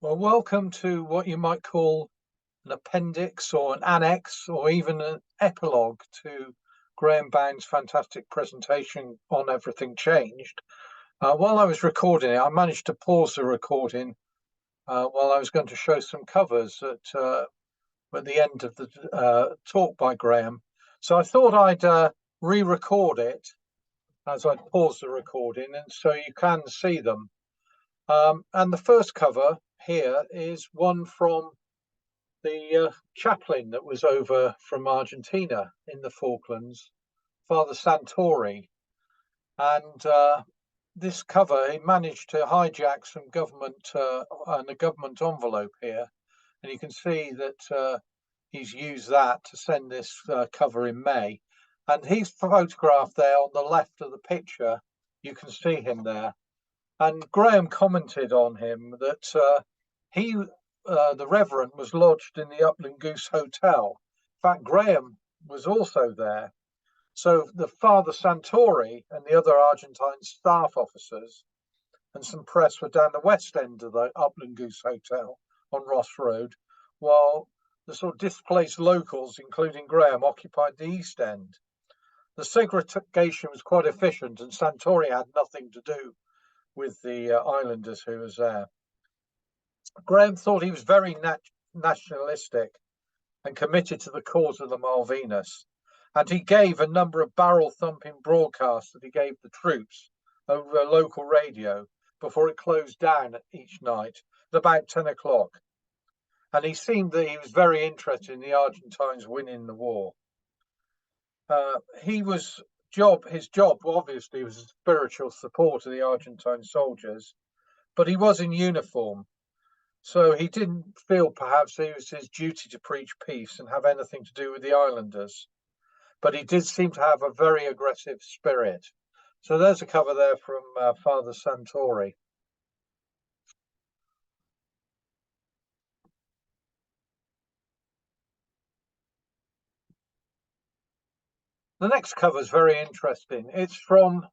Well, welcome to what you might call an appendix or an annex or even an epilogue to Graham Bound's fantastic presentation on Everything Changed. While I was recording it, I managed to pause the recording while I was going to show some covers at the end of the talk by Graham. So I thought I'd re-record it as I pause the recording, and so you can see them. And the first cover here is one from the chaplain that was over from Argentina in the Falklands, Father Santori. And this cover, he managed to hijack some government and a government envelope here. And you can see that he's used that to send this cover in May. And he's photographed there on the left of the picture. You can see him there. And Graham commented on him that the Reverend was lodged in the Upland Goose Hotel. In fact, Graham was also there. So the Father Santori and the other Argentine staff officers and some press were down the west end of the Upland Goose Hotel on Ross Road, while the sort of displaced locals, including Graham, occupied the east end. The segregation was quite efficient, and Santori had nothing to do with the islanders who was there. Graham thought he was very nationalistic and committed to the cause of the Malvinas, and he gave a number of barrel-thumping broadcasts that he gave the troops over a local radio before it closed down each night at about 10 o'clock. And he seemed that he was very interested in the Argentines winning the war. His job obviously was a spiritual support of the Argentine soldiers, but he was in uniform. So he didn't feel perhaps it was his duty to preach peace and have anything to do with the islanders. But he did seem to have a very aggressive spirit. So there's a cover there from Father Santori. The next cover is very interesting. It's from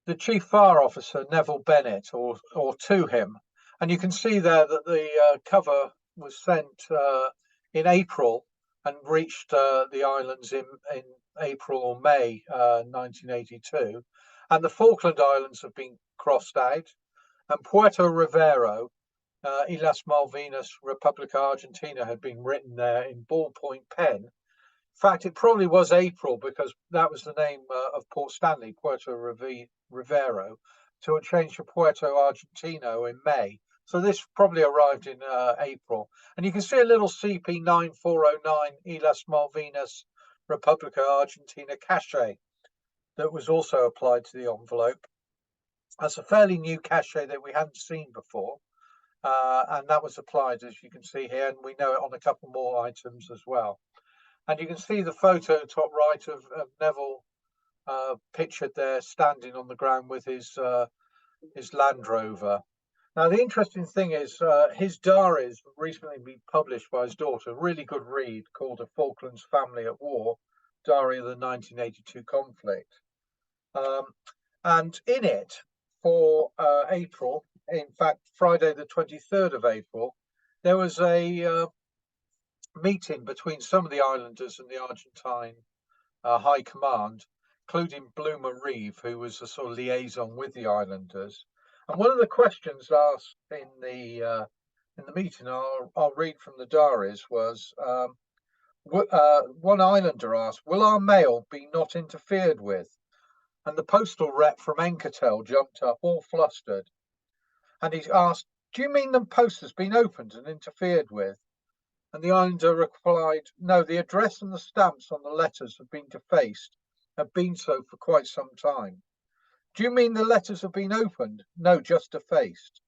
the Chief Fire Officer, Neville Bennett, or to him. And you can see there that the cover was sent in April and reached the islands in April or May 1982. And the Falkland Islands have been crossed out. And Puerto Rivero, Islas Malvinas, Republica Argentina had been written there in ballpoint pen. In fact, it probably was April because that was the name of Port Stanley, Puerto Rivero, to a change to Puerto Argentino in May. So this probably arrived in April. And you can see a little CP 9409 Islas Malvinas Republica Argentina cachet that was also applied to the envelope. That's a fairly new cachet that we hadn't seen before. And that was applied, as you can see here, and we know it on a couple more items as well. And you can see the photo top right of Neville pictured there standing on the ground with his Land Rover. Now, the interesting thing is his diaries recently been published by his daughter, a really good read called A Falklands Family at War, Diary of the 1982 Conflict. And in it, for April, in fact, Friday the 23rd of April, there was a meeting between some of the islanders and the Argentine High Command, including Bloomer Reeve, who was a sort of liaison with the islanders. And one of the questions asked in the meeting, I'll read from the diaries, was one islander asked, "Will our mail be not interfered with?" And the postal rep from Encatel jumped up, all flustered, and he asked, "Do you mean the post has been opened and interfered with?" And the islander replied, "No, the address and the stamps on the letters have been defaced, have been so for quite some time." "Do you mean the letters have been opened?" "No, just defaced."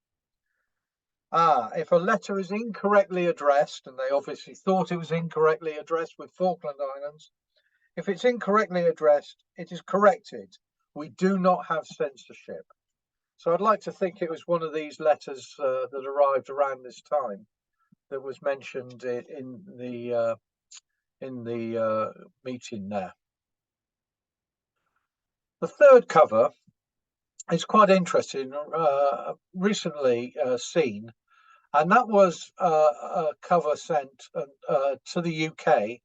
If a letter is incorrectly addressed, and they obviously thought it was incorrectly addressed with Falkland Islands, if it's incorrectly addressed, it is corrected. We do not have censorship. So I'd like to think it was one of these letters that arrived around this time that was mentioned in the meeting there. The third cover is quite interesting, recently seen, And that was a cover sent to the UK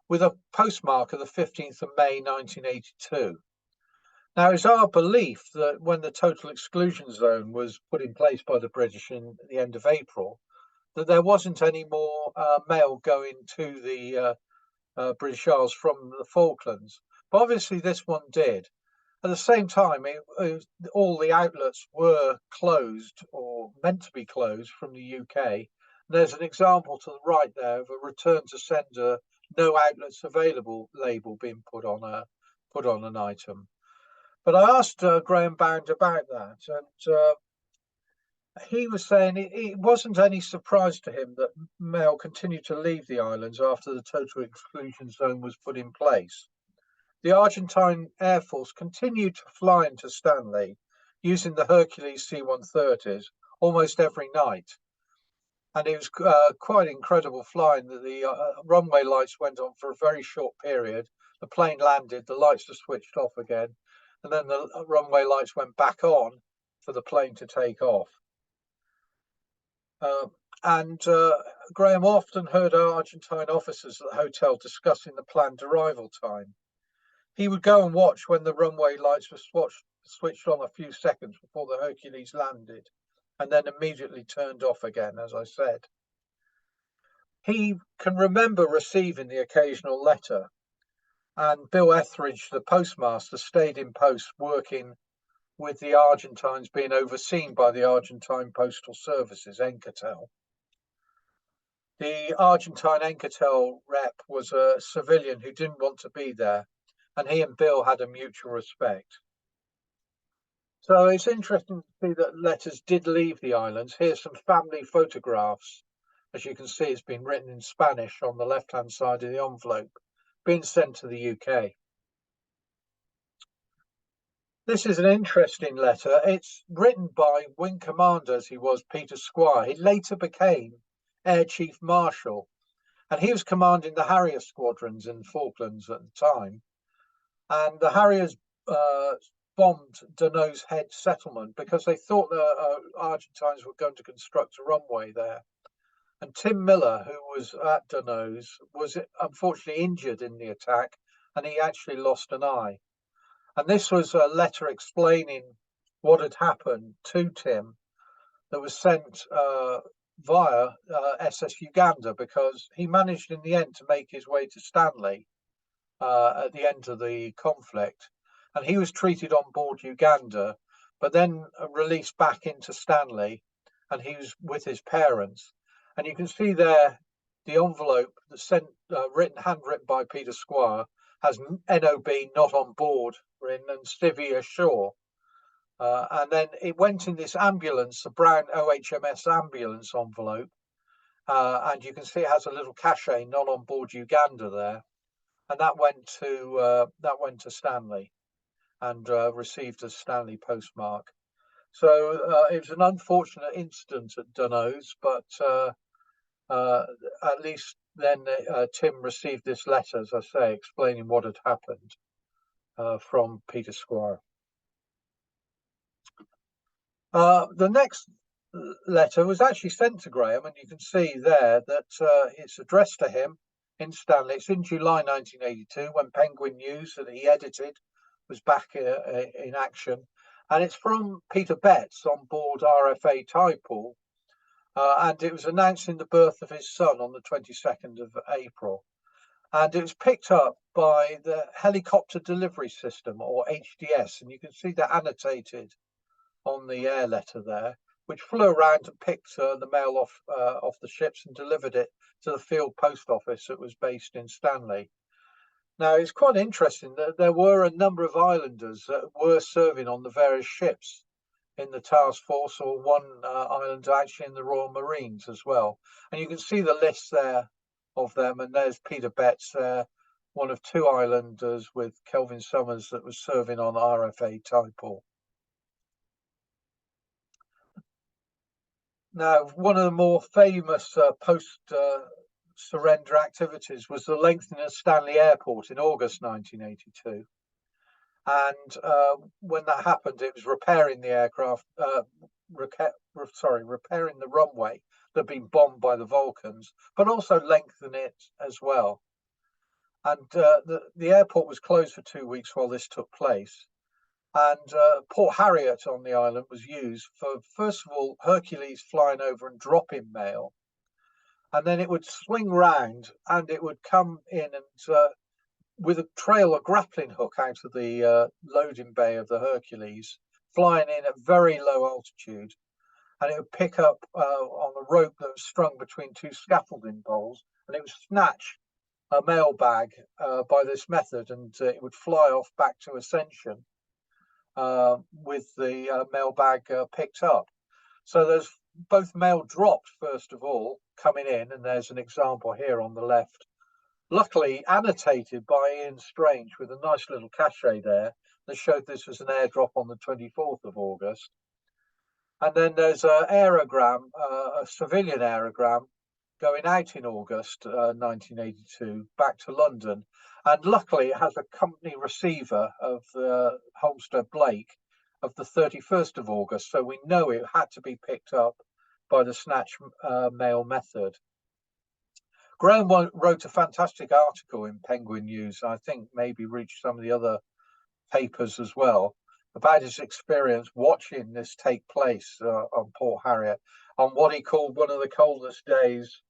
with a postmark of the 15th of May 1982. Now, it's our belief that when the total exclusion zone was put in place by the British in the end of April, that there wasn't any more mail going to the British Isles from the Falklands. But obviously, this one did. At the same time, all the outlets were closed or meant to be closed from the UK. There's an example to the right there of a return to sender, no outlets available label being put on an item. But I asked Graham Bound about that, and he was saying it wasn't any surprise to him that mail continued to leave the islands after the total exclusion zone was put in place. The Argentine Air Force continued to fly into Stanley using the Hercules C-130s almost every night. And it was quite incredible flying. The runway lights went on for a very short period. The plane landed, the lights were switched off again, and then the runway lights went back on for the plane to take off. And Graham often heard Argentine officers at the hotel discussing the planned arrival time. He would go and watch when the runway lights were switched on a few seconds before the Hercules landed, and then immediately turned off again, as I said. He can remember receiving the occasional letter, and Bill Etheridge, the postmaster, stayed in post working with the Argentines being overseen by the Argentine Postal Services, Encatel. The Argentine Encatel rep was a civilian who didn't want to be there, and he and Bill had a mutual respect. So it's interesting to see that letters did leave the islands. Here's some family photographs. As you can see, it's been written in Spanish on the left-hand side of the envelope, being sent to the UK. This is an interesting letter. It's written by Wing Commander, as he was, Peter Squire. He later became Air Chief Marshal, and he was commanding the Harrier squadrons in Falklands at the time. And the Harriers bombed Denault's Head settlement because they thought the Argentines were going to construct a runway there. And Tim Miller, who was at Denault's, was unfortunately injured in the attack, and he actually lost an eye. And this was a letter explaining what had happened to Tim that was sent via SS Uganda, because he managed in the end to make his way to Stanley at the end of the conflict. And he was treated on board Uganda, but then released back into Stanley, and he was with his parents. And you can see there the envelope sent, handwritten by Peter Squire, has NOB not on board written and Civvy ashore. And then it went in this ambulance, a brown OHMS ambulance envelope. And you can see it has a little cachet, not on board Uganda there. And that went to Stanley and received a Stanley postmark. So it was an unfortunate incident at Denault's, but at least then Tim received this letter, as I say, explaining what had happened from Peter Squire. The next letter was actually sent to Graham, and you can see there that it's addressed to him in Stanley. It's in July 1982, when Penguin News, that he edited, was back in action. And it's from Peter Betts on board RFA Typhoon, and it was announcing the birth of his son on the 22nd of April. And it was picked up by the Helicopter Delivery System, or HDS, and you can see that annotated on the air letter there, which flew around and picked the mail off the ships and delivered it to the field post office that was based in Stanley. Now, it's quite interesting that there were a number of islanders that were serving on the various ships in the task force, or one islander actually in the Royal Marines as well. And you can see the list there of them, and there's Peter Betts there, one of two islanders with Kelvin Summers that was serving on RFA Typhoon. Now, one of the more famous post-surrender activities was the lengthening of Stanley Airport in August 1982. And when that happened, it was repairing the aircraft, repairing the runway that had been bombed by the Vulcans, but also lengthen it as well. And the airport was closed for 2 weeks while this took place. And Port Harriet on the island was used for, first of all, Hercules flying over and dropping mail. And then it would swing round and it would come in and with a grappling hook out of the loading bay of the Hercules, flying in at very low altitude. And it would pick up on a rope that was strung between two scaffolding poles, and it would snatch a mail bag by this method, and it would fly off back to Ascension with the mail bag picked up. So there's both mail dropped, first of all, coming in, and there's an example here on the left, luckily annotated by Ian Strange with a nice little cachet there that showed this was an airdrop on the 24th of August. And then there's an aerogram, a civilian aerogram, going out in August 1982 back to London. And luckily it has a company receiver of Holmesdale Blake of the 31st of August. So we know it had to be picked up by the snatch mail method. Graham wrote a fantastic article in Penguin News, I think maybe reached some of the other papers as well, about his experience watching this take place on Port Harriet on what he called one of the coldest days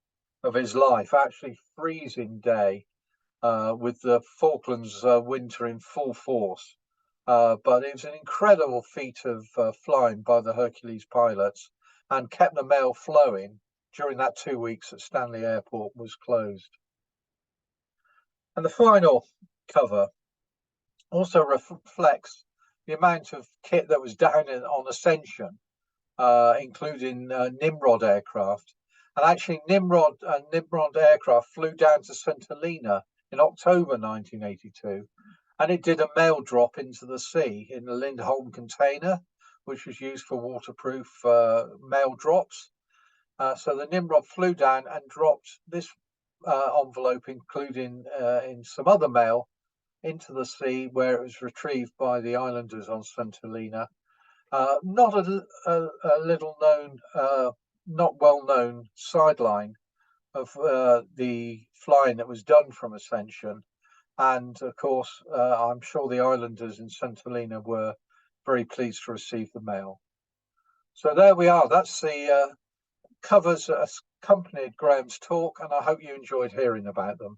of his life, actually freezing day, with the Falklands winter in full force. But it was an incredible feat of flying by the Hercules pilots, and kept the mail flowing during that 2 weeks that Stanley Airport was closed. And the final cover also reflects the amount of kit that was down on Ascension, including Nimrod aircraft. And actually, Nimrod aircraft flew down to St Helena in October 1982, and it did a mail drop into the sea in the Lindholm container, which was used for waterproof mail drops. So the Nimrod flew down and dropped this envelope, including in some other mail, into the sea, where it was retrieved by the islanders on St Helena. Not a little known, not well known sideline of the flying that was done from Ascension. And of course, I'm sure the islanders in St Helena were very pleased to receive the mail. So there we are. That's the covers that accompanied Graham's talk, and I hope you enjoyed hearing about them.